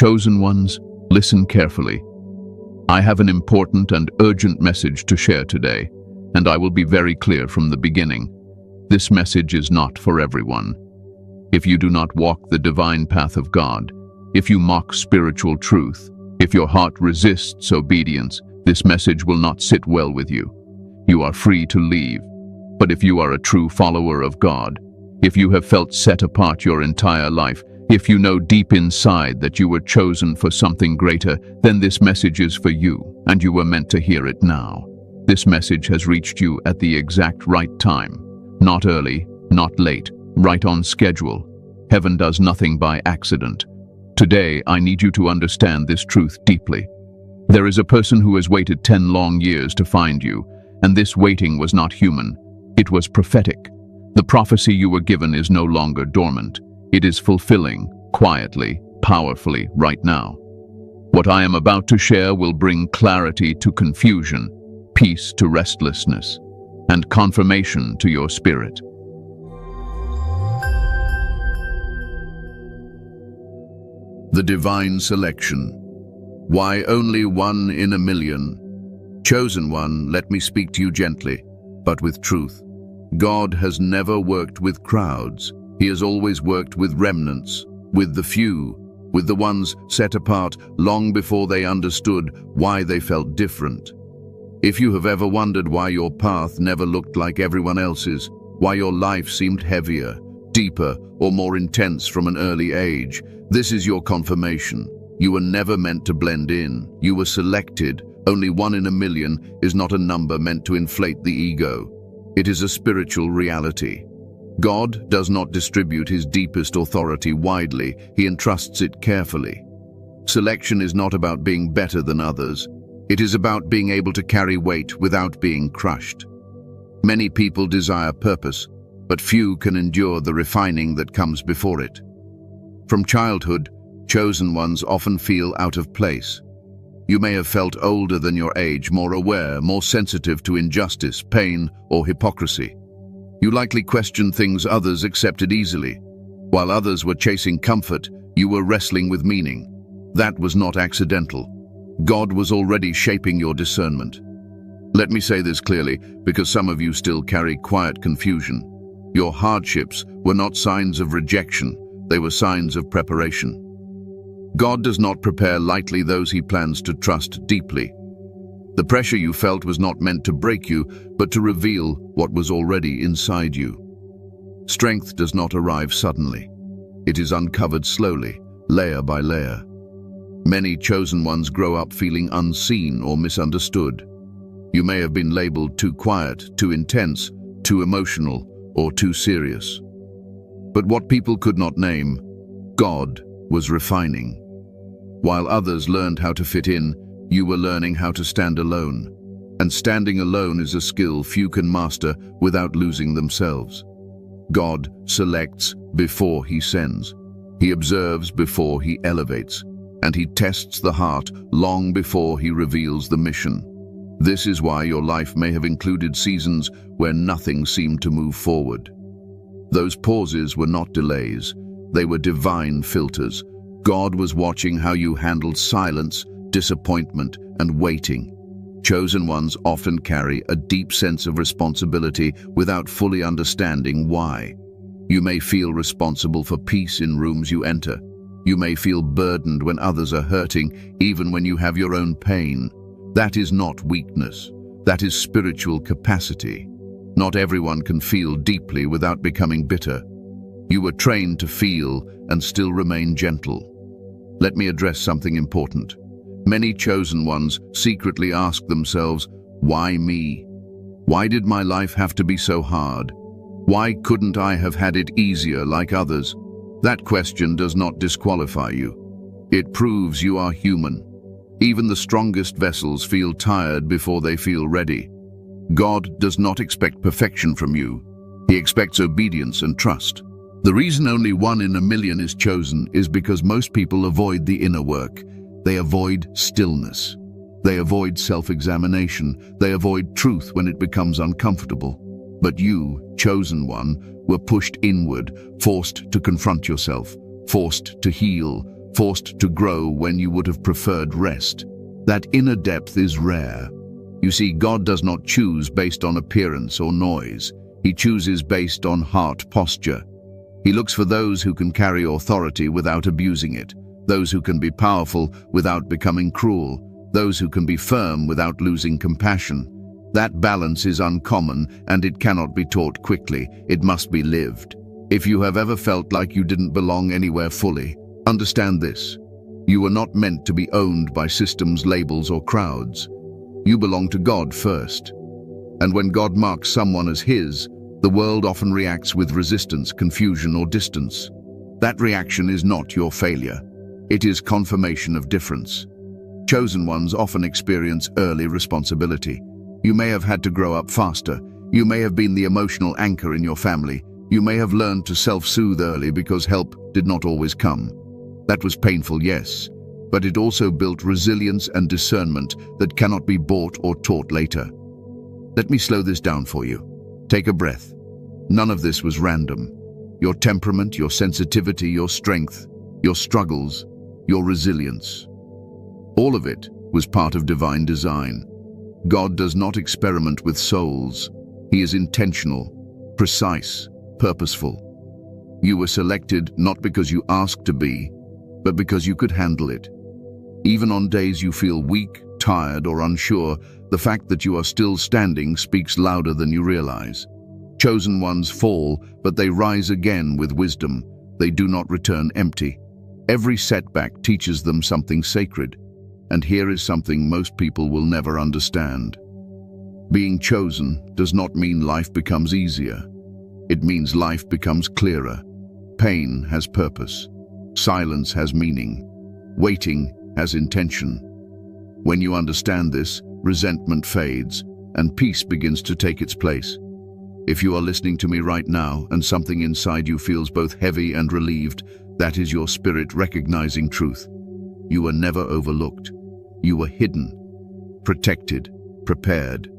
Chosen ones, listen carefully. I have an important and urgent message to share today, and I will be very clear from the beginning. This message is not for everyone. If you do not walk the divine path of God, if you mock spiritual truth, if your heart resists obedience, this message will not sit well with you. You are free to leave. But if you are a true follower of God, if you have felt set apart your entire life, if you know deep inside that you were chosen for something greater, then this message is for you, and you were meant to hear it now. This message has reached you at the exact right time. Not early, not late, right on schedule. Heaven does nothing by accident. Today, I need you to understand this truth deeply. There is a person who has waited 10 long years to find you, and this waiting was not human. It was prophetic. The prophecy you were given is no longer dormant. It is fulfilling, quietly, powerfully, right now. What I am about to share will bring clarity to confusion, peace to restlessness, and confirmation to your spirit. The divine selection. Why only 1 in a million? Chosen one, let me speak to you gently, but with truth. God has never worked with crowds. He has always worked with remnants, with the few, with the ones set apart long before they understood why they felt different. If you have ever wondered why your path never looked like everyone else's, why your life seemed heavier, deeper, or more intense from an early age, this is your confirmation. You were never meant to blend in. You were selected. Only 1 in a million is not a number meant to inflate the ego. It is a spiritual reality. God does not distribute his deepest authority widely. He entrusts it carefully. Selection is not about being better than others. It is about being able to carry weight without being crushed. Many people desire purpose, but few can endure the refining that comes before it. From childhood, chosen ones often feel out of place. You may have felt older than your age, more aware, more sensitive to injustice, pain, or hypocrisy. You likely questioned things others accepted easily. While others were chasing comfort, you were wrestling with meaning. That was not accidental. God was already shaping your discernment. Let me say this clearly, because some of you still carry quiet confusion. Your hardships were not signs of rejection, they were signs of preparation. God does not prepare lightly those he plans to trust deeply. The pressure you felt was not meant to break you, but to reveal what was already inside you. Strength does not arrive suddenly. It is uncovered slowly, layer by layer. Many chosen ones grow up feeling unseen or misunderstood. You may have been labeled too quiet, too intense, too emotional, or too serious. But what people could not name, God was refining. While others learned how to fit in, you were learning how to stand alone. And standing alone is a skill few can master without losing themselves. God selects before he sends. He observes before he elevates. And he tests the heart long before he reveals the mission. This is why your life may have included seasons where nothing seemed to move forward. Those pauses were not delays. They were divine filters. God was watching how you handled silence, disappointment, and waiting. Chosen ones often carry a deep sense of responsibility without fully understanding why. You may feel responsible for peace in rooms you enter. You may feel burdened when others are hurting, even when you have your own pain. That is not weakness. That is spiritual capacity. Not everyone can feel deeply without becoming bitter. You were trained to feel and still remain gentle. Let me address something important. Many chosen ones secretly ask themselves, why me? Why did my life have to be so hard? Why couldn't I have had it easier like others? That question does not disqualify you. It proves you are human. Even the strongest vessels feel tired before they feel ready. God does not expect perfection from you. He expects obedience and trust. The reason only 1 in a million is chosen is because most people avoid the inner work. They avoid stillness. They avoid self-examination. They avoid truth when it becomes uncomfortable. But you, chosen one, were pushed inward, forced to confront yourself, forced to heal, forced to grow when you would have preferred rest. That inner depth is rare. You see, God does not choose based on appearance or noise. He chooses based on heart posture. He looks for those who can carry authority without abusing it, those who can be powerful without becoming cruel, those who can be firm without losing compassion. That balance is uncommon, and it cannot be taught quickly. It must be lived. If you have ever felt like you didn't belong anywhere fully, understand this. You were not meant to be owned by systems, labels, or crowds. You belong to God first. And when God marks someone as His, the world often reacts with resistance, confusion, or distance. That reaction is not your failure. It is confirmation of difference. Chosen ones often experience early responsibility. You may have had to grow up faster. You may have been the emotional anchor in your family. You may have learned to self-soothe early because help did not always come. That was painful, yes, but it also built resilience and discernment that cannot be bought or taught later. Let me slow this down for you. Take a breath. None of this was random. Your temperament, your sensitivity, your strength, your struggles, your resilience. All of it was part of divine design. God does not experiment with souls. He is intentional, precise, purposeful. You were selected not because you asked to be, but because you could handle it. Even on days you feel weak, tired, or unsure, the fact that you are still standing speaks louder than you realize. Chosen ones fall, but they rise again with wisdom. They do not return empty. Every setback teaches them something sacred, and here is something most people will never understand. Being chosen does not mean life becomes easier. It means life becomes clearer. Pain has purpose. Silence has meaning. Waiting has intention. When you understand this, resentment fades, and peace begins to take its place. If you are listening to me right now and something inside you feels both heavy and relieved, that is your spirit recognizing truth. You were never overlooked. You were hidden, protected, prepared.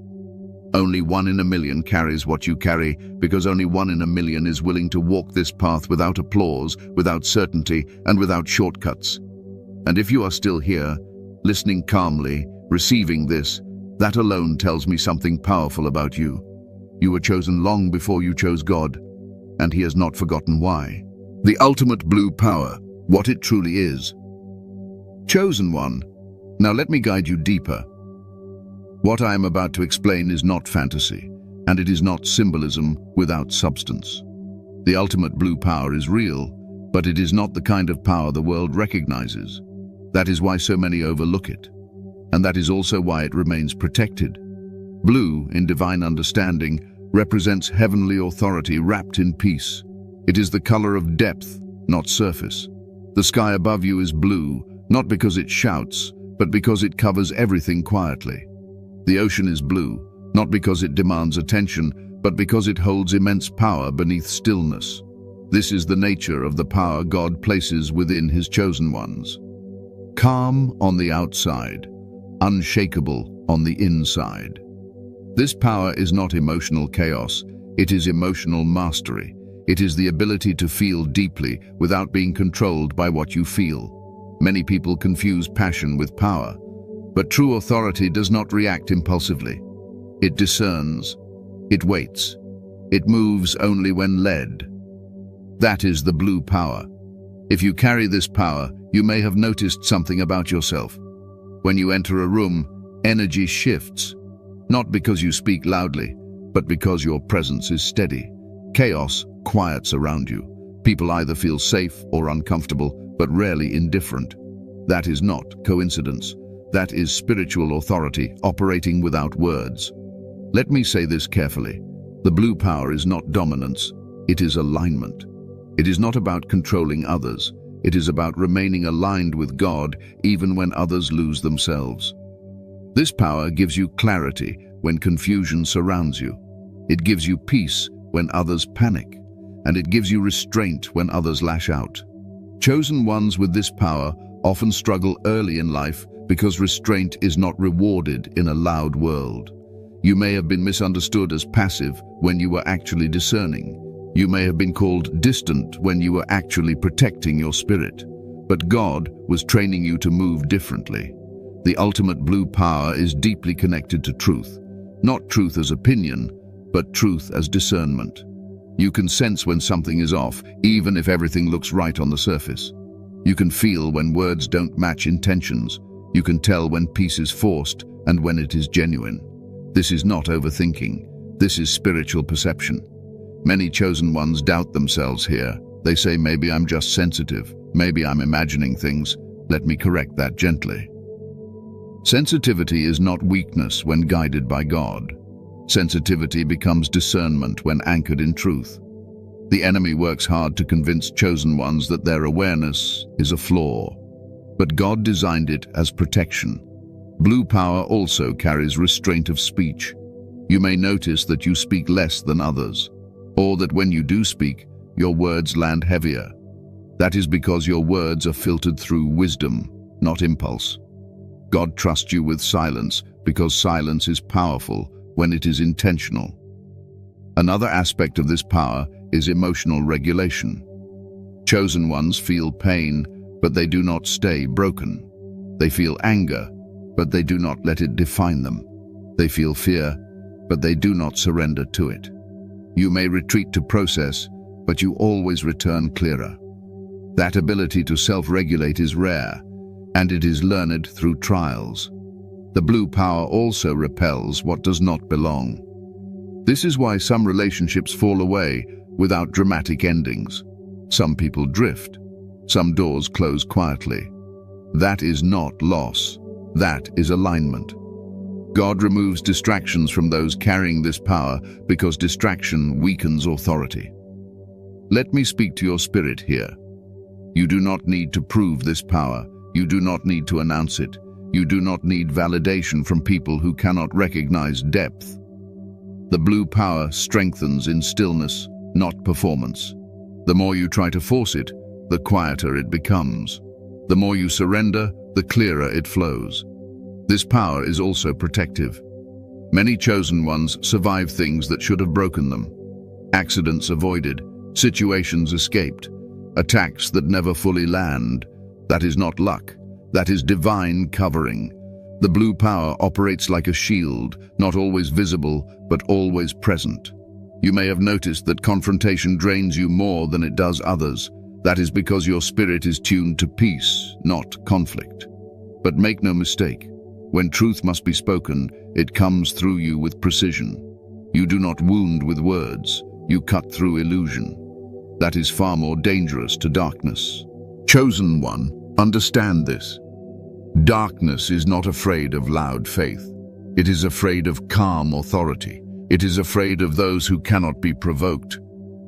Only 1 in a million carries what you carry, because only 1 in a million is willing to walk this path without applause, without certainty, and without shortcuts. And if you are still here, listening calmly, receiving this, that alone tells me something powerful about you. You were chosen long before you chose God, and He has not forgotten why. The ultimate blue power, what it truly is. Chosen one. Now let me guide you deeper. What I am about to explain is not fantasy, and it is not symbolism without substance. The ultimate blue power is real, but it is not the kind of power the world recognizes. That is why so many overlook it, and that is also why it remains protected. Blue, in divine understanding, represents heavenly authority wrapped in peace. It is the color of depth, not surface. The sky above you is blue, not because it shouts, but because it covers everything quietly. The ocean is blue, not because it demands attention, but because it holds immense power beneath stillness. This is the nature of the power God places within His chosen ones. Calm on the outside, unshakable on the inside. This power is not emotional chaos, it is emotional mastery. It is the ability to feel deeply without being controlled by what you feel. Many people confuse passion with power, but true authority does not react impulsively. It discerns, it waits, it moves only when led. That is the blue power. If you carry this power, you may have noticed something about yourself. When you enter a room, energy shifts, not because you speak loudly, but because your presence is steady. Chaos quiets around you. People either feel safe or uncomfortable, but rarely indifferent. That is not coincidence. That is spiritual authority operating without words. Let me say this carefully. The blue power is not dominance, it is alignment. It is not about controlling others. It is about remaining aligned with God even when others lose themselves. This power gives you clarity when confusion surrounds you. It gives you peace when others panic, and it gives you restraint when others lash out. Chosen ones with this power often struggle early in life because restraint is not rewarded in a loud world. You may have been misunderstood as passive when you were actually discerning. You may have been called distant when you were actually protecting your spirit. But God was training you to move differently. The ultimate blue power is deeply connected to truth. Not truth as opinion, but truth as discernment. You can sense when something is off, even if everything looks right on the surface. You can feel when words don't match intentions. You can tell when peace is forced and when it is genuine. This is not overthinking. This is spiritual perception. Many chosen ones doubt themselves here. They say, maybe I'm just sensitive. Maybe I'm imagining things. Let me correct that gently. Sensitivity is not weakness when guided by God. Sensitivity becomes discernment when anchored in truth. The enemy works hard to convince chosen ones that their awareness is a flaw, but God designed it as protection. Blue power also carries restraint of speech. You may notice that you speak less than others, or that when you do speak, your words land heavier. That is because your words are filtered through wisdom, not impulse. God trusts you with silence because silence is powerful when it is intentional. Another aspect of this power is emotional regulation. Chosen ones feel pain, but they do not stay broken. They feel anger, but they do not let it define them. They feel fear, but they do not surrender to it. You may retreat to process, but you always return clearer. That ability to self-regulate is rare, and it is learned through trials. The blue power also repels what does not belong. This is why some relationships fall away without dramatic endings. Some people drift. Some doors close quietly. That is not loss. That is alignment. God removes distractions from those carrying this power because distraction weakens authority. Let me speak to your spirit here. You do not need to prove this power. You do not need to announce it. You do not need validation from people who cannot recognize depth. The blue power strengthens in stillness, not performance. The more you try to force it, the quieter it becomes. The more you surrender, the clearer it flows. This power is also protective. Many chosen ones survive things that should have broken them. Accidents avoided, situations escaped, attacks that never fully land. That is not luck. That is divine covering. The blue power operates like a shield, not always visible, but always present. You may have noticed that confrontation drains you more than it does others. That is because your spirit is tuned to peace, not conflict. But make no mistake, when truth must be spoken, it comes through you with precision. You do not wound with words, you cut through illusion. That is far more dangerous to darkness. Chosen one, understand this. Darkness is not afraid of loud faith. It is afraid of calm authority. It is afraid of those who cannot be provoked,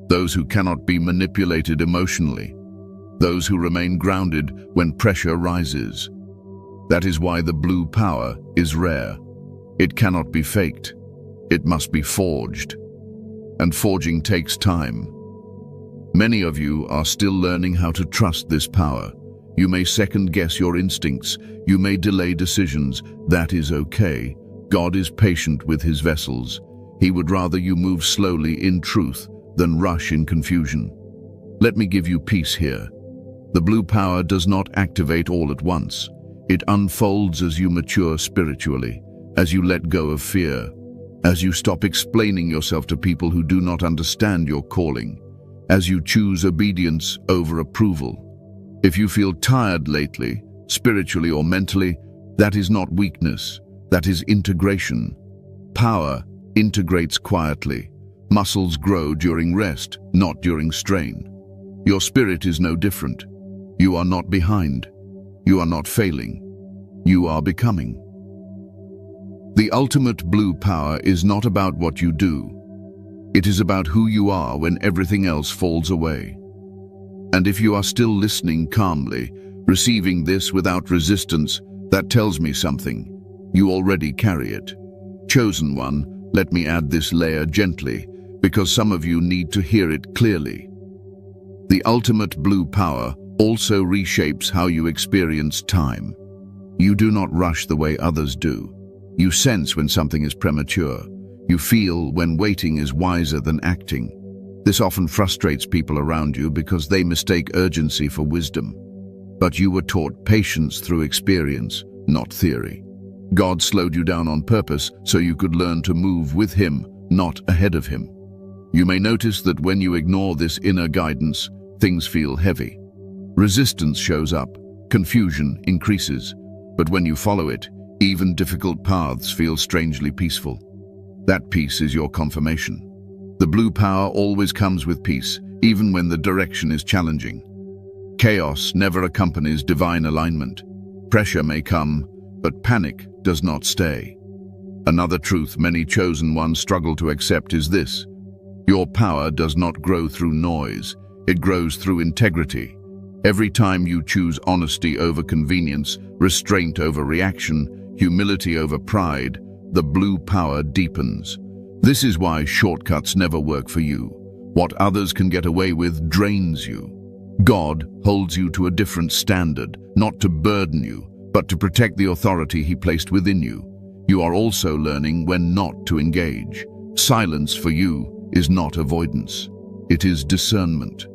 those who cannot be manipulated emotionally, those who remain grounded when pressure rises. That is why the blue power is rare. It cannot be faked. It must be forged. And forging takes time. Many of you are still learning how to trust this power. You may second-guess your instincts. You may delay decisions. That is okay. God is patient with his vessels. He would rather you move slowly in truth than rush in confusion. Let me give you peace here. The blue power does not activate all at once. It unfolds as you mature spiritually, as you let go of fear, as you stop explaining yourself to people who do not understand your calling, as you choose obedience over approval. If you feel tired lately, spiritually or mentally, that is not weakness, that is integration. Power integrates quietly. Muscles grow during rest, not during strain. Your spirit is no different. You are not behind. You are not failing. You are becoming. The ultimate blue power is not about what you do. It is about who you are when everything else falls away. And if you are still listening calmly, receiving this without resistance, that tells me something. You already carry it. Chosen one, let me add this layer gently, because some of you need to hear it clearly. The ultimate blue power also reshapes how you experience time. You do not rush the way others do. You sense when something is premature. You feel when waiting is wiser than acting. This often frustrates people around you because they mistake urgency for wisdom. But you were taught patience through experience, not theory. God slowed you down on purpose so you could learn to move with Him, not ahead of Him. You may notice that when you ignore this inner guidance, things feel heavy. Resistance shows up, confusion increases, but when you follow it, even difficult paths feel strangely peaceful. That peace is your confirmation. The blue power always comes with peace, even when the direction is challenging. Chaos never accompanies divine alignment. Pressure may come, but panic does not stay. Another truth many chosen ones struggle to accept is this: your power does not grow through noise, it grows through integrity. Every time you choose honesty over convenience, restraint over reaction, humility over pride, the blue power deepens. This is why shortcuts never work for you. What others can get away with drains you. God holds you to a different standard, not to burden you, but to protect the authority He placed within you. You are also learning when not to engage. Silence for you is not avoidance. It is discernment.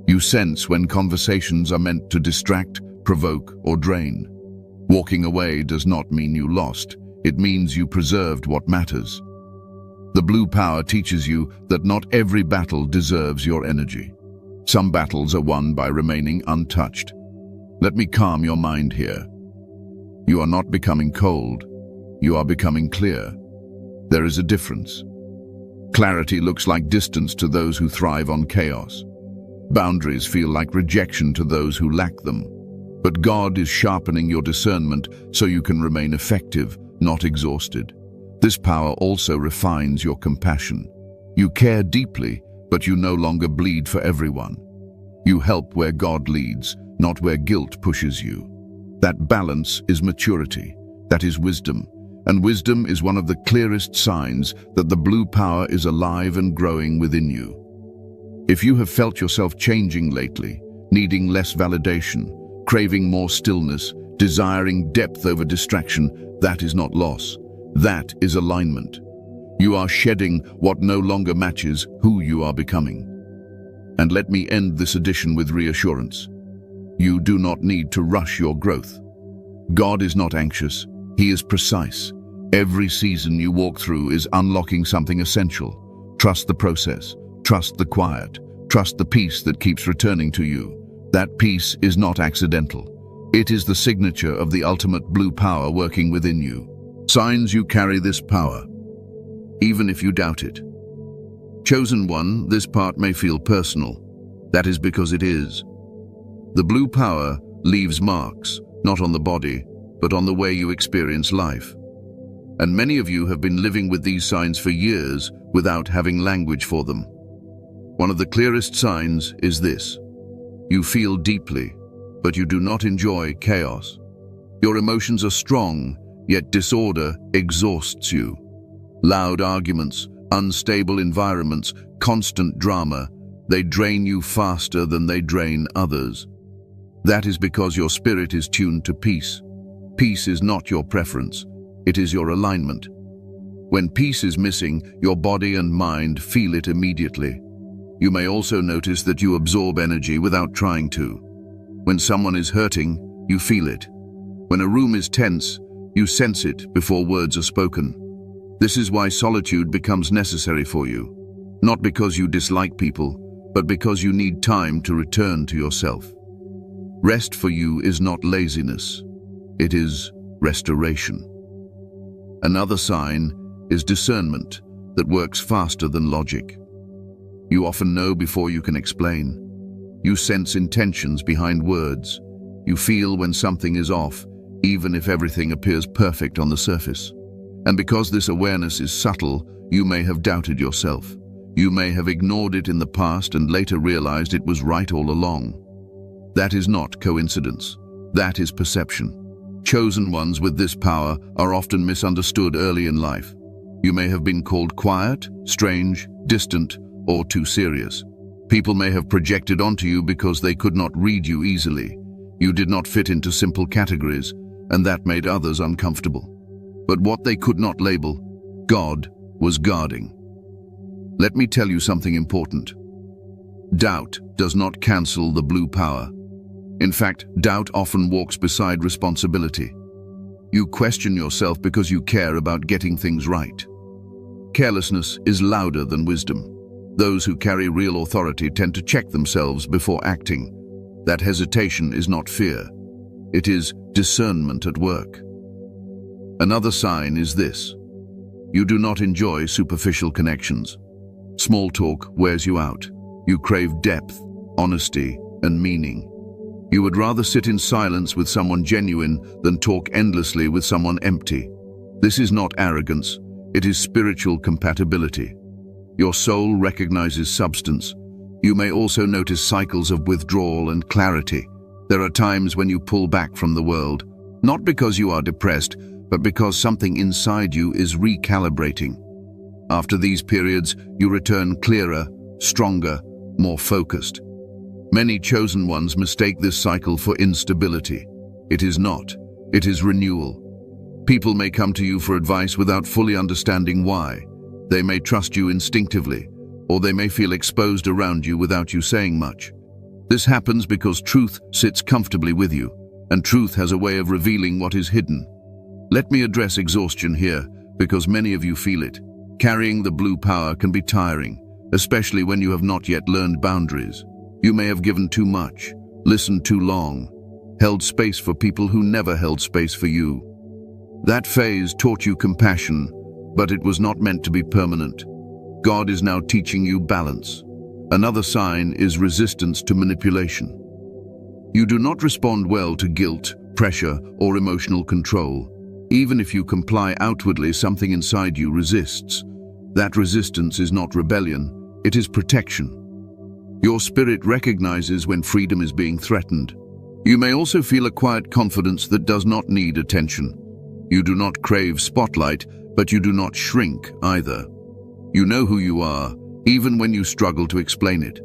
You sense when conversations are meant to distract, provoke, or drain. Walking away does not mean you lost. It means you preserved what matters. The blue power teaches you that not every battle deserves your energy. Some battles are won by remaining untouched. Let me calm your mind here. You are not becoming cold. You are becoming clear. There is a difference. Clarity looks like distance to those who thrive on chaos. Boundaries feel like rejection to those who lack them. But God is sharpening your discernment so you can remain effective, not exhausted. This power also refines your compassion. You care deeply, but you no longer bleed for everyone. You help where God leads, not where guilt pushes you. That balance is maturity. That is wisdom. And wisdom is one of the clearest signs that the blue power is alive and growing within you. If you have felt yourself changing lately, needing less validation, craving more stillness, desiring depth over distraction, that is not loss. That is alignment. You are shedding what no longer matches who you are becoming. And let me end this edition with reassurance. You do not need to rush your growth. God is not anxious. He is precise. Every season you walk through is unlocking something essential. Trust the process. Trust the quiet. Trust the peace that keeps returning to you. That peace is not accidental. It is the signature of the ultimate blue power working within you. Signs you carry this power, even if you doubt it. Chosen one, this part may feel personal. That is because it is. The blue power leaves marks, not on the body, but on the way you experience life. And many of you have been living with these signs for years without having language for them. One of the clearest signs is this: you feel deeply, but you do not enjoy chaos. Your emotions are strong, yet disorder exhausts you. Loud arguments, unstable environments, constant drama, they drain you faster than they drain others. That is because your spirit is tuned to peace. Peace is not your preference, it is your alignment. When peace is missing, your body and mind feel it immediately. You may also notice that you absorb energy without trying to. When someone is hurting, you feel it. When a room is tense, you sense it before words are spoken. This is why solitude becomes necessary for you. Not because you dislike people, but because you need time to return to yourself. Rest for you is not laziness. It is restoration. Another sign is discernment that works faster than logic. You often know before you can explain. You sense intentions behind words. You feel when something is off, even if everything appears perfect on the surface. And because this awareness is subtle, you may have doubted yourself. You may have ignored it in the past and later realized it was right all along. That is not coincidence. That is perception. Chosen ones with this power are often misunderstood early in life. You may have been called quiet, strange, distant, or too serious. People may have projected onto you because they could not read you easily. You did not fit into simple categories, and that made others uncomfortable. But what they could not label, God was guarding. Let me tell you something important. Doubt does not cancel the blue power. In fact, doubt often walks beside responsibility. You question yourself because you care about getting things right. Carelessness is louder than wisdom. Those who carry real authority tend to check themselves before acting. That hesitation is not fear. It is discernment at work. Another sign is this. You do not enjoy superficial connections. Small talk wears you out. You crave depth, honesty, and meaning. You would rather sit in silence with someone genuine than talk endlessly with someone empty. This is not arrogance. It is spiritual compatibility. Your soul recognizes substance. You may also notice cycles of withdrawal and clarity. There are times when you pull back from the world, not because you are depressed, but because something inside you is recalibrating. After these periods, you return clearer, stronger, more focused. Many chosen ones mistake this cycle for instability. It is not. It is renewal. People may come to you for advice without fully understanding why. They may trust you instinctively, or they may feel exposed around you without you saying much. This happens because truth sits comfortably with you, and truth has a way of revealing what is hidden. Let me address exhaustion here, because many of you feel it. Carrying the blue power can be tiring, especially when you have not yet learned boundaries. You may have given too much, listened too long, held space for people who never held space for you. That phase taught you compassion, but it was not meant to be permanent. God is now teaching you balance. Another sign is resistance to manipulation. You do not respond well to guilt, pressure, or emotional control. Even if you comply outwardly, something inside you resists. That resistance is not rebellion, it is protection. Your spirit recognizes when freedom is being threatened. You may also feel a quiet confidence that does not need attention. You do not crave spotlight, but you do not shrink either. You know who you are, even when you struggle to explain it.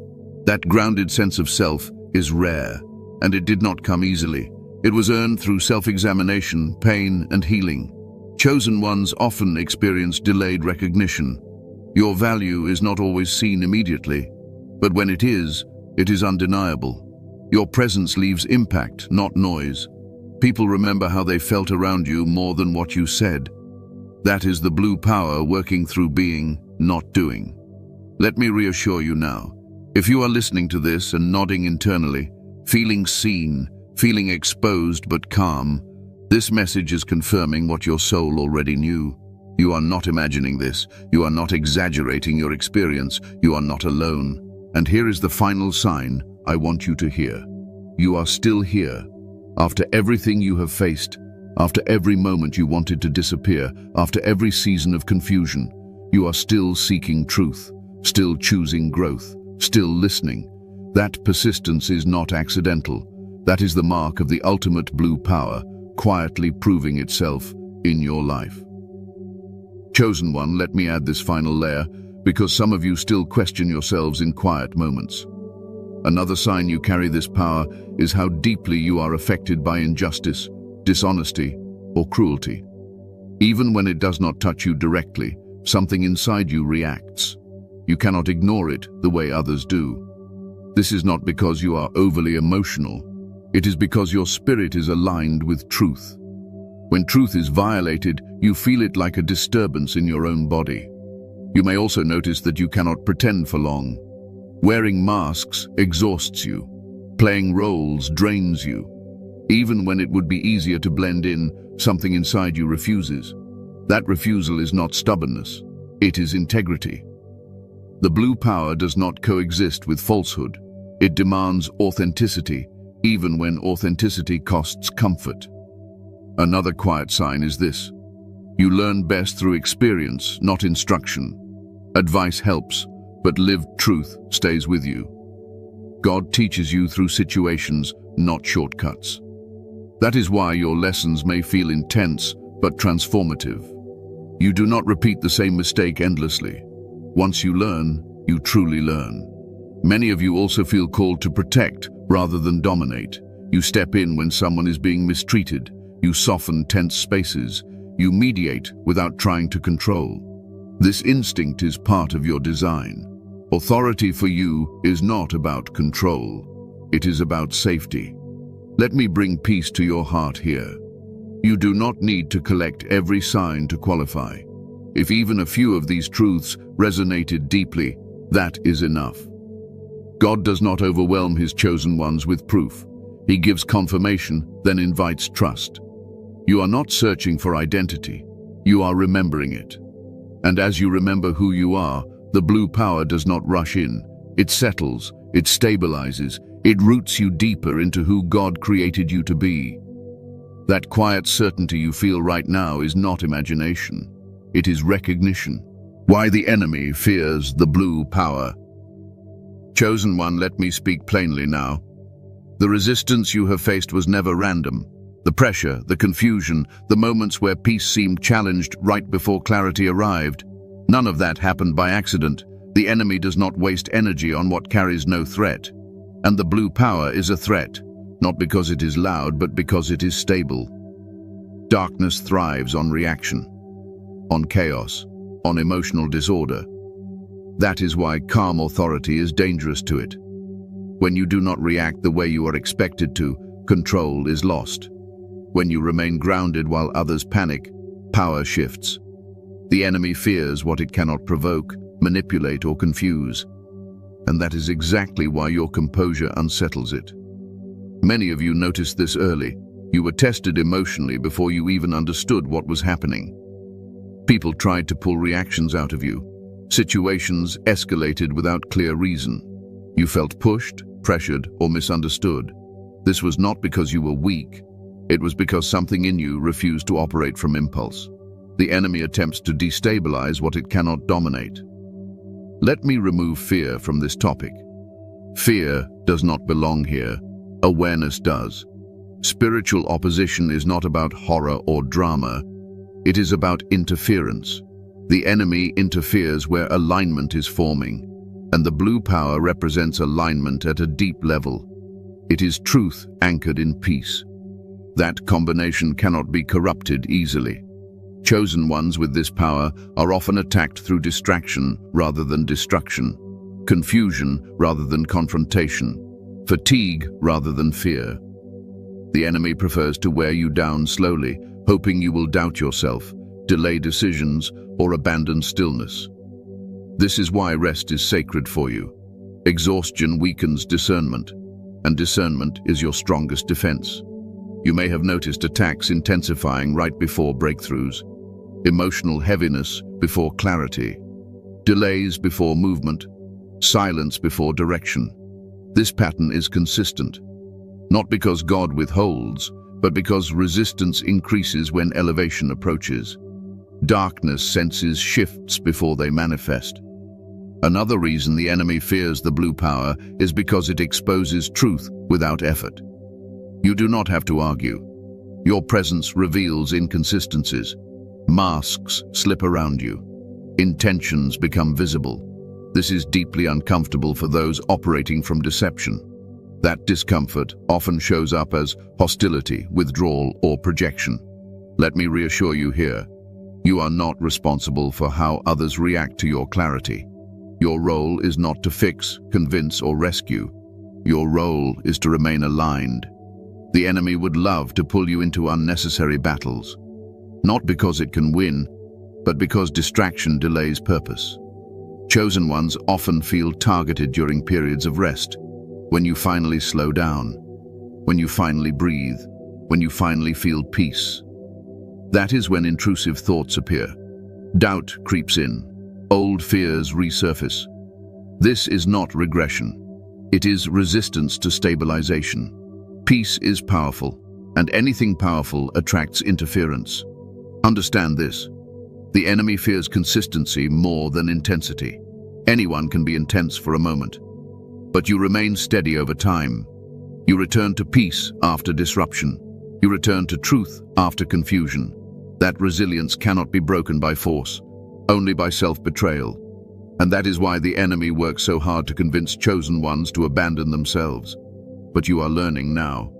That grounded sense of self is rare, and it did not come easily. It was earned through self-examination, pain, and healing. Chosen ones often experience delayed recognition. Your value is not always seen immediately, but when it is undeniable. Your presence leaves impact, not noise. People remember how they felt around you more than what you said. That is the blue power working through being, not doing. Let me reassure you now. If you are listening to this and nodding internally, feeling seen, feeling exposed but calm, this message is confirming what your soul already knew. You are not imagining this. You are not exaggerating your experience. You are not alone. And here is the final sign I want you to hear. You are still here. After everything you have faced, after every moment you wanted to disappear, after every season of confusion, you are still seeking truth, still choosing growth, still listening. That persistence is not accidental. That is the mark of the ultimate blue power, quietly proving itself in your life. Chosen one, let me add this final layer, because some of you still question yourselves in quiet moments. Another sign you carry this power is how deeply you are affected by injustice, dishonesty, or cruelty. Even when it does not touch you directly, something inside you reacts. You cannot ignore it the way others do. This is not because you are overly emotional. It is because your spirit is aligned with truth. When truth is violated, you feel it like a disturbance in your own body. You may also notice that you cannot pretend for long. Wearing masks exhausts you. Playing roles drains you. Even when it would be easier to blend in, something inside you refuses. That refusal is not stubbornness. It is integrity. The blue power does not coexist with falsehood. It demands authenticity, even when authenticity costs comfort. Another quiet sign is this. You learn best through experience, not instruction. Advice helps, but lived truth stays with you. God teaches you through situations, not shortcuts. That is why your lessons may feel intense, but transformative. You do not repeat the same mistake endlessly. Once you learn, you truly learn. Many of you also feel called to protect rather than dominate. You step in when someone is being mistreated. You soften tense spaces. You mediate without trying to control. This instinct is part of your design. Authority for you is not about control. It is about safety. Let me bring peace to your heart here. You do not need to collect every sign to qualify. If even a few of these truths resonated deeply, that is enough. God does not overwhelm his chosen ones with proof. He gives confirmation, then invites trust. You are not searching for identity. You are remembering it. And as you remember who you are, the blue power does not rush in. It settles, it stabilizes, it roots you deeper into who God created you to be. That quiet certainty you feel right now is not imagination. It is recognition. Why the enemy fears the blue power. Chosen one, let me speak plainly now. The resistance you have faced was never random. The pressure, the confusion, the moments where peace seemed challenged right before clarity arrived. None of that happened by accident. The enemy does not waste energy on what carries no threat. And the blue power is a threat, not because it is loud, but because it is stable. Darkness thrives on reaction, on chaos, on emotional disorder. That is why calm authority is dangerous to it. When you do not react the way you are expected to, control is lost. When you remain grounded while others panic, power shifts. The enemy fears what it cannot provoke, manipulate, or confuse. And that is exactly why your composure unsettles it. Many of you noticed this early. You were tested emotionally before you even understood what was happening. People tried to pull reactions out of you. Situations escalated without clear reason. You felt pushed, pressured, or misunderstood. This was not because you were weak. It was because something in you refused to operate from impulse. The enemy attempts to destabilize what it cannot dominate. Let me remove fear from this topic. Fear does not belong here. Awareness does. Spiritual opposition is not about horror or drama. It is about interference. The enemy interferes where alignment is forming, and the blue power represents alignment at a deep level. It is truth anchored in peace. That combination cannot be corrupted easily. Chosen ones with this power are often attacked through distraction rather than destruction, confusion rather than confrontation, fatigue rather than fear. The enemy prefers to wear you down slowly, hoping you will doubt yourself, delay decisions, or abandon stillness. This is why rest is sacred for you. Exhaustion weakens discernment, and discernment is your strongest defense. You may have noticed attacks intensifying right before breakthroughs, emotional heaviness before clarity, delays before movement, silence before direction. This pattern is consistent, not because God withholds, but because resistance increases when elevation approaches. Darkness senses shifts before they manifest. Another reason the enemy fears the blue power is because it exposes truth without effort. You do not have to argue. Your presence reveals inconsistencies. Masks slip around you. Intentions become visible. This is deeply uncomfortable for those operating from deception. That discomfort often shows up as hostility, withdrawal, or projection. Let me reassure you here. You are not responsible for how others react to your clarity. Your role is not to fix, convince, or rescue. Your role is to remain aligned. The enemy would love to pull you into unnecessary battles, not because it can win, but because distraction delays purpose. Chosen ones often feel targeted during periods of rest, when you finally slow down, when you finally breathe, when you finally feel peace. That is when intrusive thoughts appear. Doubt creeps in. Old fears resurface. This is not regression. It is resistance to stabilization. Peace is powerful, and anything powerful attracts interference. Understand this. The enemy fears consistency more than intensity. Anyone can be intense for a moment, but you remain steady over time. You return to peace after disruption. You return to truth after confusion. That resilience cannot be broken by force, only by self-betrayal. And that is why the enemy works so hard to convince chosen ones to abandon themselves. But you are learning now.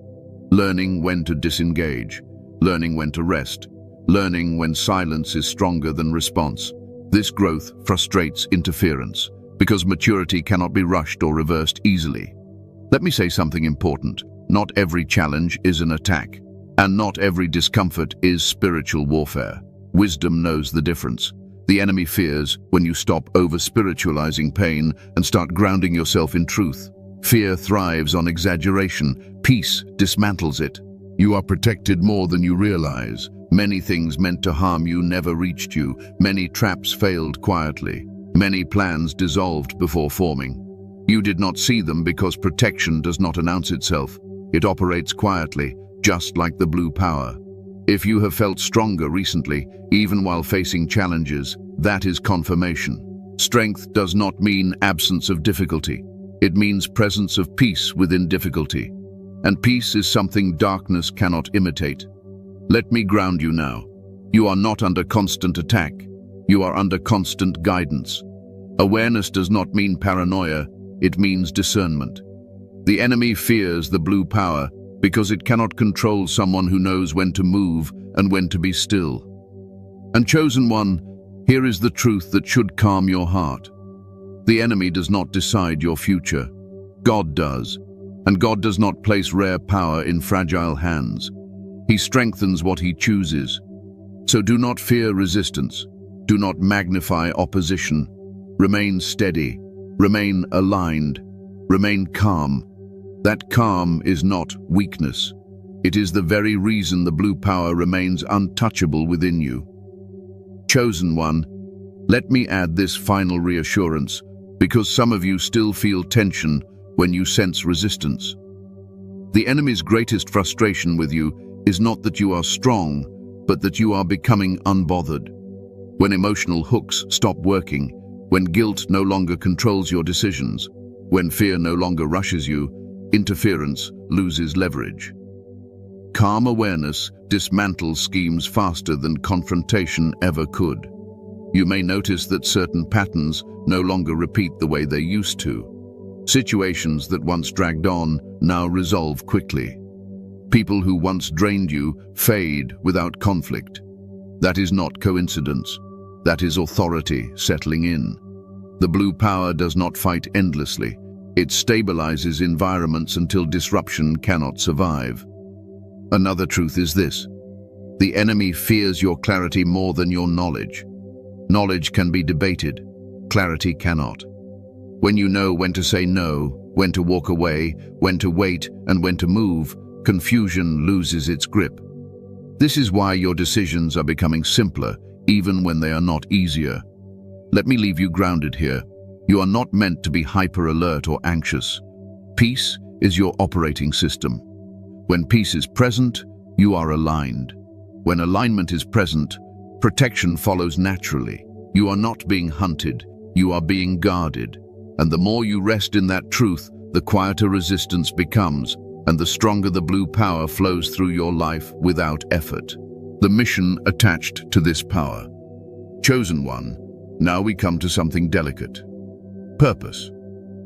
Learning when to disengage, learning when to rest, learning when silence is stronger than response. This growth frustrates interference, because maturity cannot be rushed or reversed easily. Let me say something important. not every challenge is an attack, and not every discomfort is spiritual warfare. Wisdom knows the difference. The enemy fears when you stop over-spiritualizing pain and start grounding yourself in truth. Fear thrives on exaggeration. Peace dismantles it. You are protected more than you realize. Many things meant to harm you never reached you. Many traps failed quietly. Many plans dissolved before forming. You did not see them because protection does not announce itself. It operates quietly, just like the blue power. If you have felt stronger recently, even while facing challenges, that is confirmation. Strength does not mean absence of difficulty. It means presence of peace within difficulty. And peace is something darkness cannot imitate. Let me ground you now. You are not under constant attack. You are under constant guidance. Awareness does not mean paranoia, it means discernment. The enemy fears the blue power because it cannot control someone who knows when to move and when to be still. And chosen one, here is the truth that should calm your heart. The enemy does not decide your future. God does, and God does not place rare power in fragile hands. He strengthens what he chooses. So do not fear resistance. Do not magnify opposition. Remain steady. Remain aligned. Remain calm. That calm is not weakness. It is the very reason the blue power remains untouchable within you. Chosen one, let me add this final reassurance, because some of you still feel tension when you sense resistance. The enemy's greatest frustration with you is not that you are strong, but that you are becoming unbothered. When emotional hooks stop working, when guilt no longer controls your decisions, when fear no longer rushes you, interference loses leverage. Calm awareness dismantles schemes faster than confrontation ever could. You may notice that certain patterns no longer repeat the way they used to. Situations that once dragged on now resolve quickly. People who once drained you fade without conflict. That is not coincidence. That is authority settling in. The blue power does not fight endlessly. It stabilizes environments until disruption cannot survive. Another truth is this: the enemy fears your clarity more than your knowledge. Knowledge can be debated, clarity cannot. When you know when to say no, when to walk away, when to wait, and when to move, confusion loses its grip. This is why your decisions are becoming simpler, even when they are not easier. Let me leave you grounded here. You are not meant to be hyper-alert or anxious. Peace is your operating system. When peace is present, you are aligned. When alignment is present, protection follows naturally. You are not being hunted, you are being guarded. And the more you rest in that truth, the quieter resistance becomes, and the stronger the blue power flows through your life without effort. The mission attached to this power. Chosen one, now we come to something delicate. Purpose.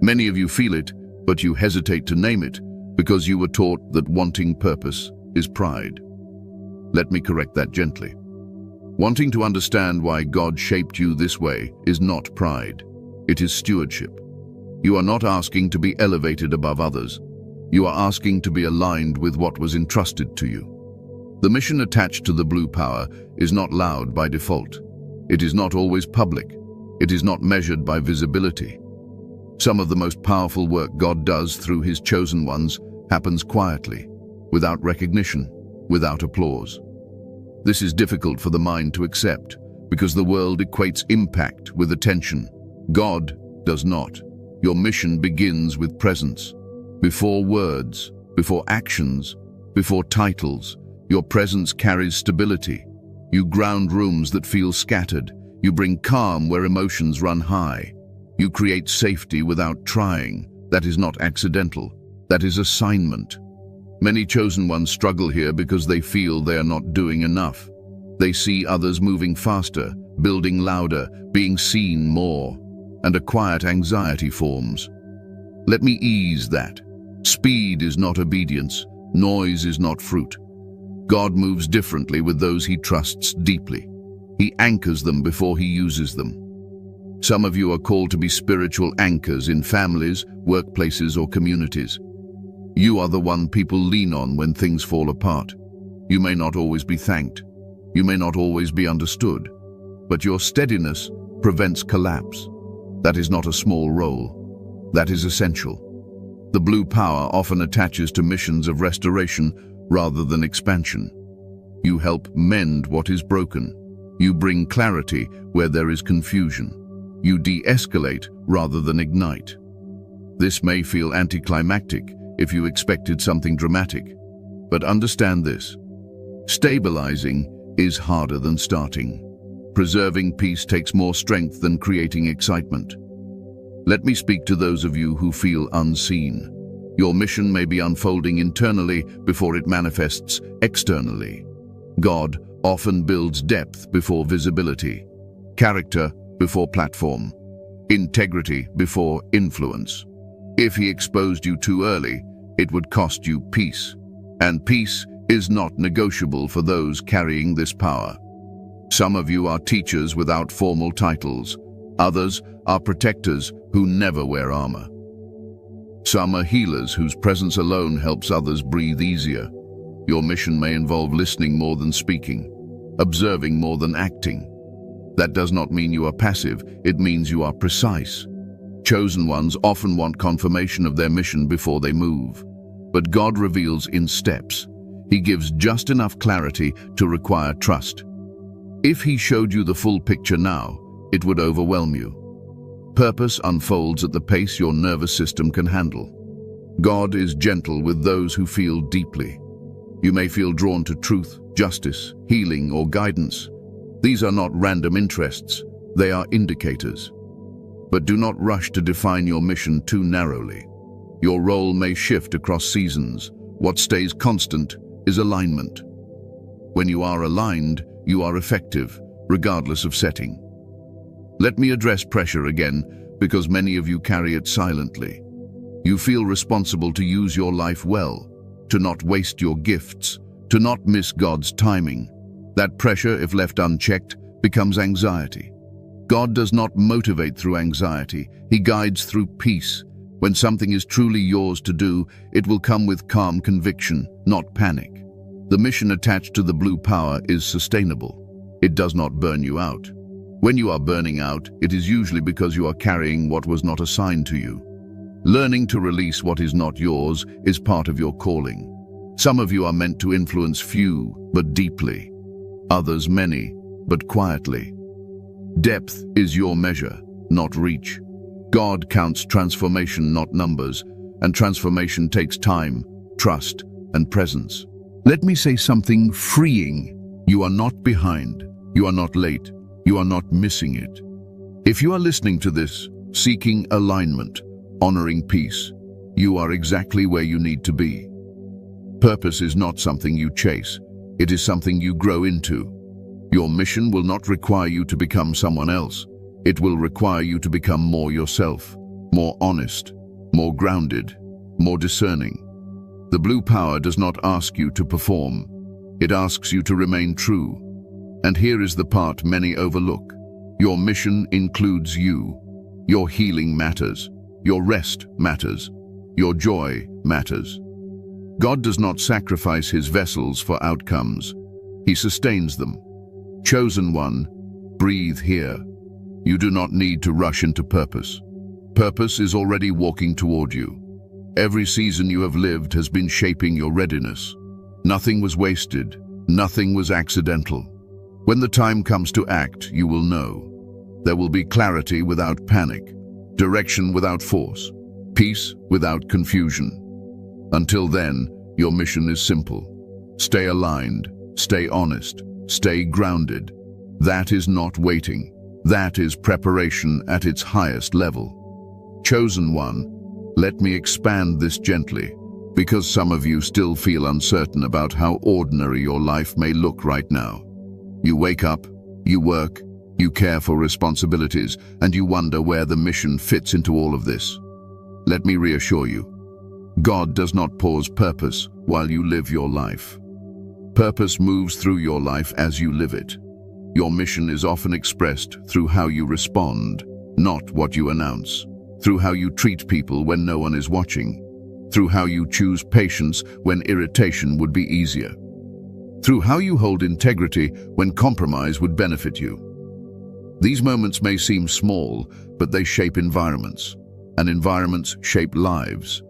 Many of you feel it, but you hesitate to name it because you were taught that wanting purpose is pride. Let me correct that gently. Wanting to understand why God shaped you this way is not pride. It is stewardship. You are not asking to be elevated above others. You are asking to be aligned with what was entrusted to you. The mission attached to the blue power is not loud by default. It is not always public. It is not measured by visibility. Some of the most powerful work God does through his chosen ones happens quietly, without recognition, without applause. This is difficult for the mind to accept because the world equates impact with attention. God does not. Your mission begins with presence. Before words, before actions, before titles, your presence carries stability. You ground rooms that feel scattered. You bring calm where emotions run high. You create safety without trying. That is not accidental. That is assignment. Many chosen ones struggle here because they feel they are not doing enough. They see others moving faster, building louder, being seen more, and a quiet anxiety forms. Let me ease that. Speed is not obedience. Noise is not fruit. God moves differently with those he trusts deeply. He anchors them before he uses them. Some of you are called to be spiritual anchors in families, workplaces, or communities. You are the one people lean on when things fall apart. You may not always be thanked. You may not always be understood. But your steadiness prevents collapse. That is not a small role. That is essential. The blue power often attaches to missions of restoration rather than expansion. You help mend what is broken. You bring clarity where there is confusion. You de-escalate rather than ignite. This may feel anticlimactic if you expected something dramatic, but understand this. Stabilizing is harder than starting. Preserving peace takes more strength than creating excitement. Let me speak to those of you who feel unseen. Your mission may be unfolding internally before it manifests externally. God often builds depth before visibility, character before platform, integrity before influence. If he exposed you too early, it would cost you peace. And peace is not negotiable for those carrying this power. Some of you are teachers without formal titles. Others are protectors who never wear armor. Some are healers whose presence alone helps others breathe easier. Your mission may involve listening more than speaking, observing more than acting. That does not mean you are passive, it means you are precise. Chosen ones often want confirmation of their mission before they move. But God reveals in steps. He gives just enough clarity to require trust. If he showed you the full picture now, it would overwhelm you. Purpose unfolds at the pace your nervous system can handle. God is gentle with those who feel deeply. You may feel drawn to truth, justice, healing, or guidance. These are not random interests, they are indicators. But do not rush to define your mission too narrowly. Your role may shift across seasons. What stays constant is alignment. When you are aligned, you are effective, regardless of setting. Let me address pressure again, because many of you carry it silently. You feel responsible to use your life well, to not waste your gifts, to not miss God's timing. That pressure, if left unchecked, becomes anxiety. God does not motivate through anxiety, he guides through peace. When something is truly yours to do, it will come with calm conviction, not panic. The mission attached to the blue power is sustainable. It does not burn you out. When you are burning out, it is usually because you are carrying what was not assigned to you. Learning to release what is not yours is part of your calling. Some of you are meant to influence few, but deeply. Others many, but quietly. Depth is your measure, not reach. God counts transformation, not numbers, and transformation takes time, trust, and presence. Let me say something freeing. You are not behind. You are not late. You are not missing it. If you are listening to this, seeking alignment, honoring peace, you are exactly where you need to be. Purpose is not something you chase. It is something you grow into. Your mission will not require you to become someone else. It will require you to become more yourself, more honest, more grounded, more discerning. The blue power does not ask you to perform. It asks you to remain true. And here is the part many overlook. Your mission includes you. Your healing matters. Your rest matters. Your joy matters. God does not sacrifice his vessels for outcomes. He sustains them. Chosen one, breathe here. You do not need to rush into purpose. Purpose is already walking toward you. Every season you have lived has been shaping your readiness. Nothing was wasted. Nothing was accidental. When the time comes to act, you will know. There will be clarity without panic, direction without force, peace without confusion. Until then, your mission is simple. Stay aligned, stay honest, stay grounded. That is not waiting. That is preparation at its highest level. Chosen one, let me expand this gently, because some of you still feel uncertain about how ordinary your life may look right now. You wake up, you work, you care for responsibilities, and you wonder where the mission fits into all of this. Let me reassure you. God does not pause purpose while you live your life. Purpose moves through your life as you live it. Your mission is often expressed through how you respond, not what you announce, through how you treat people when no one is watching. through how you choose patience when irritation would be easier, through how you hold integrity when compromise would benefit you. These moments may seem small, but they shape environments, and environments shape lives.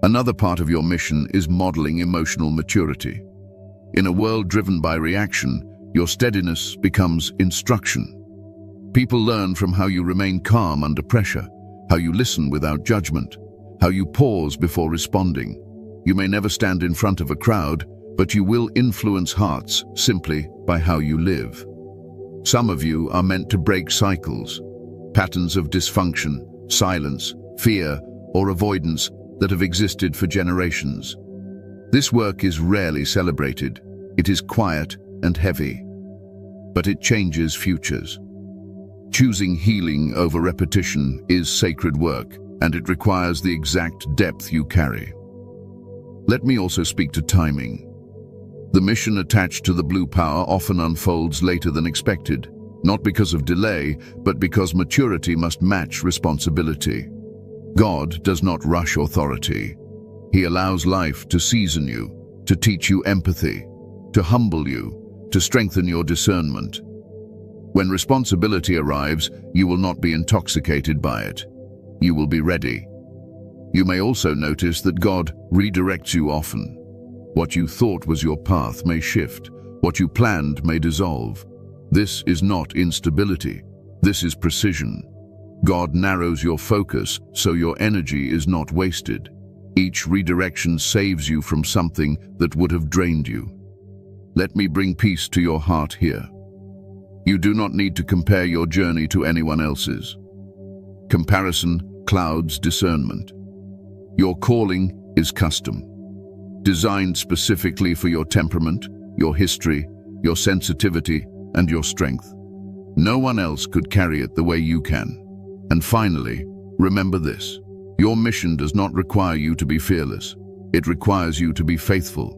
Another part of your mission is modeling emotional maturity. In a world driven by reaction, your steadiness becomes instruction. People learn from how you remain calm under pressure, how you listen without judgment, how you pause before responding. You may never stand in front of a crowd, but you will influence hearts simply by how you live. Some of you are meant to break cycles, patterns of dysfunction, silence, fear, or avoidance that have existed for generations. This work is rarely celebrated. It is quiet and heavy, but it changes futures. Choosing healing over repetition is sacred work, and it requires the exact depth you carry. Let me also speak to timing. The mission attached to the blue power often unfolds later than expected, not because of delay, but because maturity must match responsibility. God does not rush authority. He allows life to season you, to teach you empathy, to humble you, to strengthen your discernment. When responsibility arrives, you will not be intoxicated by it. You will be ready. You may also notice that God redirects you often. What you thought was your path may shift. What you planned may dissolve. This is not instability. This is precision. God narrows your focus so your energy is not wasted. Each redirection saves you from something that would have drained you. Let me bring peace to your heart here. You do not need to compare your journey to anyone else's. Comparison clouds discernment. Your calling is custom, designed specifically for your temperament, your history, your sensitivity, and your strength. No one else could carry it the way you can. And finally, remember this. Your mission does not require you to be fearless. It requires you to be faithful.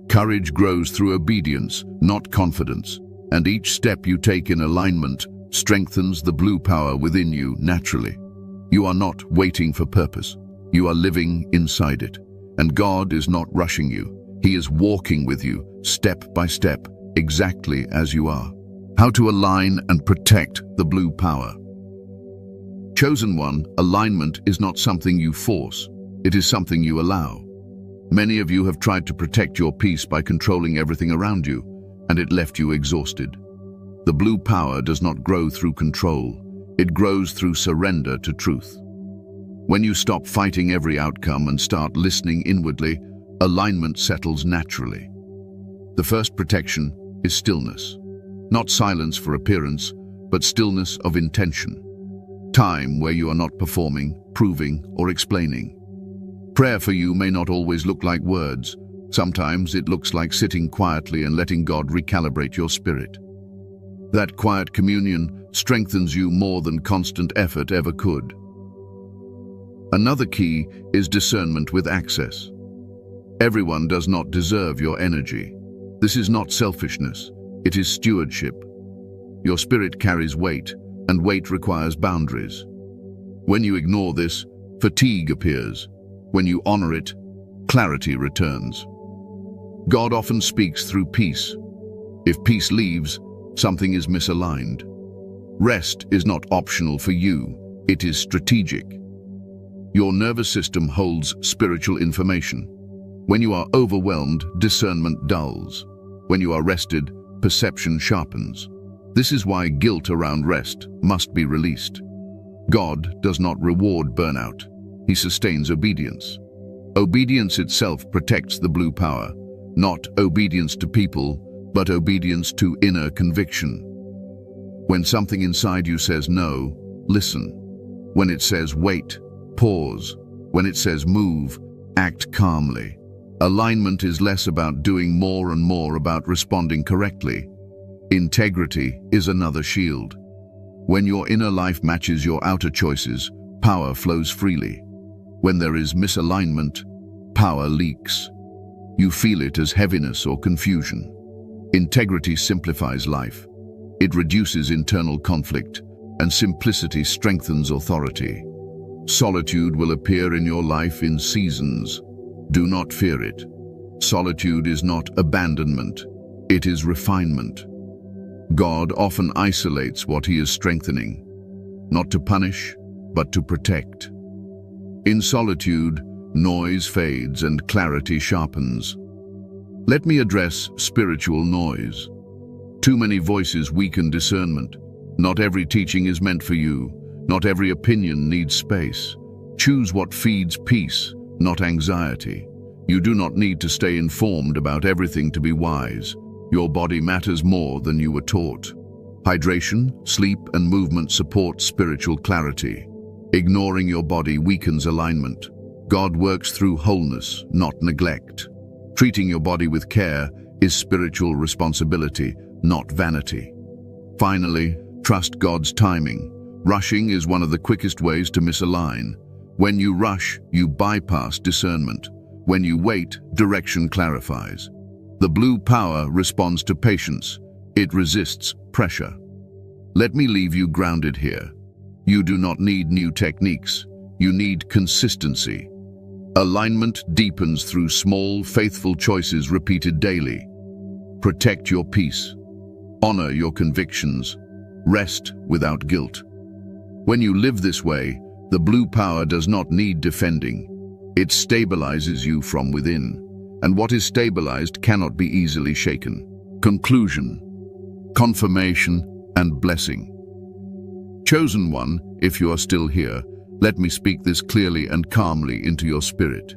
Courage grows through obedience, not confidence, and each step you take in alignment strengthens the blue power within you naturally. You are not waiting for purpose. You are living inside it. And God is not rushing you. He is walking with you, step by step, exactly as you are. How to align and protect the blue power. Chosen one, alignment is not something you force. It is something you allow. Many of you have tried to protect your peace by controlling everything around you, and it left you exhausted. The blue power does not grow through control. It grows through surrender to truth. When you stop fighting every outcome and start listening inwardly, alignment settles naturally. The first protection is stillness. Not silence for appearance, but stillness of intention. Time where you are not performing, proving, or explaining. Prayer for you may not always look like words. Sometimes it looks like sitting quietly and letting God recalibrate your spirit. That quiet communion strengthens you more than constant effort ever could. Another key is discernment with access. Everyone does not deserve your energy. This is not selfishness, it is stewardship. Your spirit carries weight, and weight requires boundaries. When you ignore this, fatigue appears. When you honor it, clarity returns. God often speaks through peace. If peace leaves, something is misaligned. Rest is not optional for you, it is strategic. Your nervous system holds spiritual information. When you are overwhelmed, discernment dulls. When you are rested, perception sharpens. This is why guilt around rest must be released. God does not reward burnout. He sustains obedience. Obedience itself protects the blue power, not obedience to people, but obedience to inner conviction. When something inside you says no, listen. When it says wait, pause. When it says move, act calmly. Alignment is less about doing more and more about responding correctly. Integrity is another shield. When your inner life matches your outer choices, power flows freely. When there is misalignment, power leaks. You feel it as heaviness or confusion. Integrity simplifies life. It reduces internal conflict, and simplicity strengthens authority. Solitude will appear in your life in seasons. Do not fear it. Solitude is not abandonment. It is refinement. God often isolates what He is strengthening, not to punish, but to protect. In solitude, noise fades and clarity sharpens. Let me address spiritual noise. Too many voices weaken discernment. Not every teaching is meant for you. Not every opinion needs space. Choose what feeds peace, not anxiety. You do not need to stay informed about everything to be wise. Your body matters more than you were taught. Hydration, sleep, and movement support spiritual clarity. Ignoring your body weakens alignment. God works through wholeness, not neglect. Treating your body with care is spiritual responsibility, not vanity. Finally, trust God's timing. Rushing is one of the quickest ways to misalign. When you rush, you bypass discernment. When you wait, direction clarifies. The blue power responds to patience. It resists pressure. Let me leave you grounded here. You do not need new techniques. You need consistency. Alignment deepens through small, faithful choices repeated daily. Protect your peace. Honor your convictions. Rest without guilt. When you live this way, the blue power does not need defending. It stabilizes you from within, and what is stabilized cannot be easily shaken. Conclusion, confirmation, and blessing. Chosen one, if you are still here, let me speak this clearly and calmly into your spirit.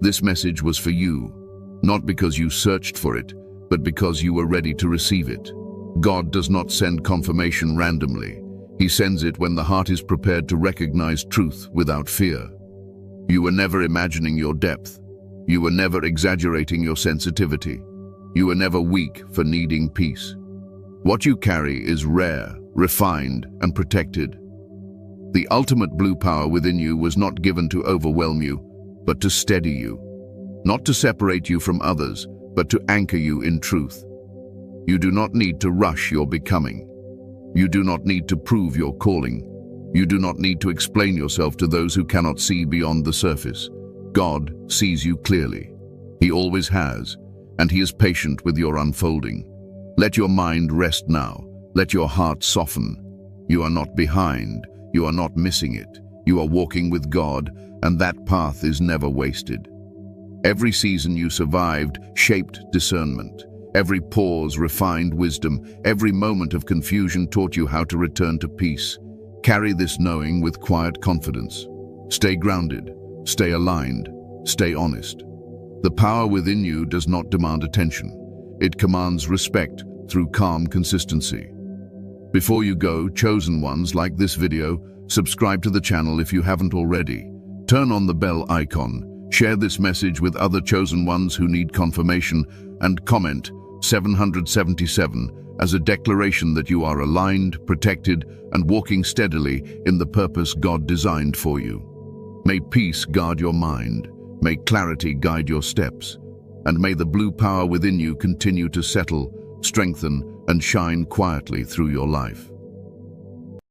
This message was for you, not because you searched for it, but because you were ready to receive it. God does not send confirmation randomly. He sends it when the heart is prepared to recognize truth without fear. You were never imagining your depth. You were never exaggerating your sensitivity. You were never weak for needing peace. What you carry is rare, refined, and protected. The ultimate blue power within you was not given to overwhelm you, but to steady you. Not to separate you from others, but to anchor you in truth. You do not need to rush your becoming. You do not need to prove your calling. You do not need to explain yourself to those who cannot see beyond the surface. God sees you clearly. He always has, and He is patient with your unfolding. Let your mind rest now. Let your heart soften. You are not behind. You are not missing it. You are walking with God, and that path is never wasted. Every season you survived shaped discernment. Every pause refined wisdom. Every moment of confusion taught you how to return to peace. Carry this knowing with quiet confidence. Stay grounded, stay aligned, stay honest. The power within you does not demand attention. It commands respect through calm consistency. Before you go, chosen ones, like this video, subscribe to the channel if you haven't already. Turn on the bell icon, share this message with other chosen ones who need confirmation, and comment 777 as a declaration that you are aligned, protected, and walking steadily in the purpose God designed for you. May peace guard your mind, may clarity guide your steps, and may the blue power within you continue to settle, strengthen, and shine quietly through your life.